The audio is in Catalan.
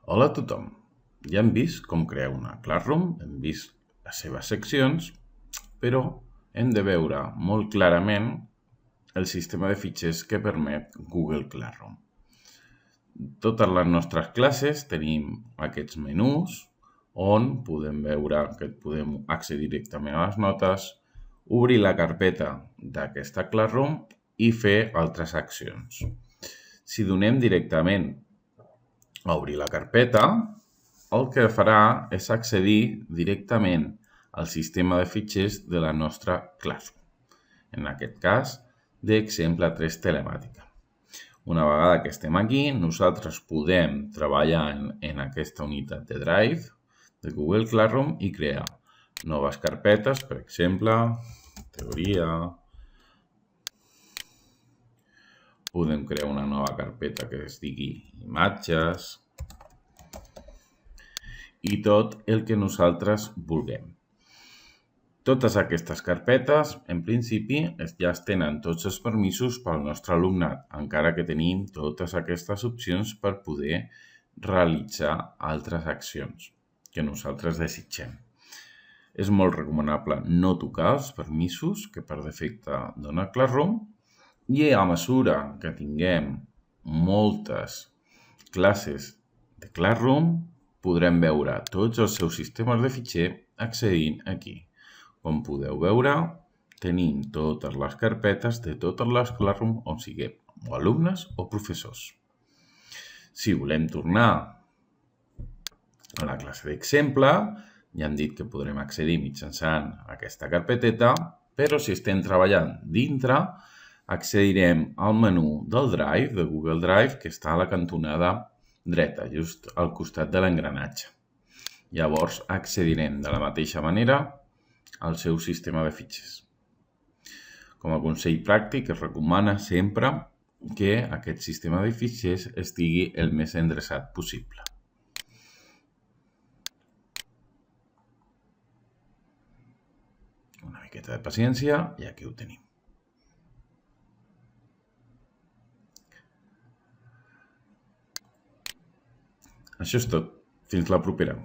Hola a tothom. Ja hem vist com crear una Classroom, hem vist les seves seccions, però hem de veure molt clarament el sistema de fitxers que permet Google Classroom. Totes les nostres classes tenim aquests menús on podem veure que podem accedir directament a les notes, obrir la carpeta d'aquesta Classroom i fer altres accions. Si donem directament a obrir la carpeta, el que farà és accedir directament al sistema de fitxers de la nostra Classroom. En aquest cas, d'exemple 3 telemàtica. Una vegada que estem aquí, nosaltres podem treballar en aquesta unitat de Drive de Google Classroom i crear noves carpetes, per exemple, teoria. Podem crear una nova carpeta que es digui imatges i tot el que nosaltres vulguem. Totes aquestes carpetes, en principi, ja tenen tots els permisos pel nostre alumnat, encara que tenim totes aquestes opcions per poder realitzar altres accions que nosaltres desitgem. És molt recomanable no tocar els permisos que per defecte dona Classroom i a mesura que tinguem moltes classes de Classroom podrem veure tots els seus sistemes de fitxer accedint aquí. Com podeu veure, tenim totes les carpetes de totes les Classroom on siguem o alumnes o professors. Si volem tornar a la classe d'exemple, ja hem dit que podrem accedir mitjançant aquesta carpeteta, però si estem treballant dintre, accedirem al menú del Drive, de Google Drive, que està a la cantonada dreta, just al costat de l'engranatge. Llavors accedirem de la mateixa manera al seu sistema de fitxers. Com a consell pràctic, es recomana sempre que aquest sistema de fitxers estigui el més endreçat possible. Una miqueta de paciència i aquí ho tenim. Això és tot. Fins la propera.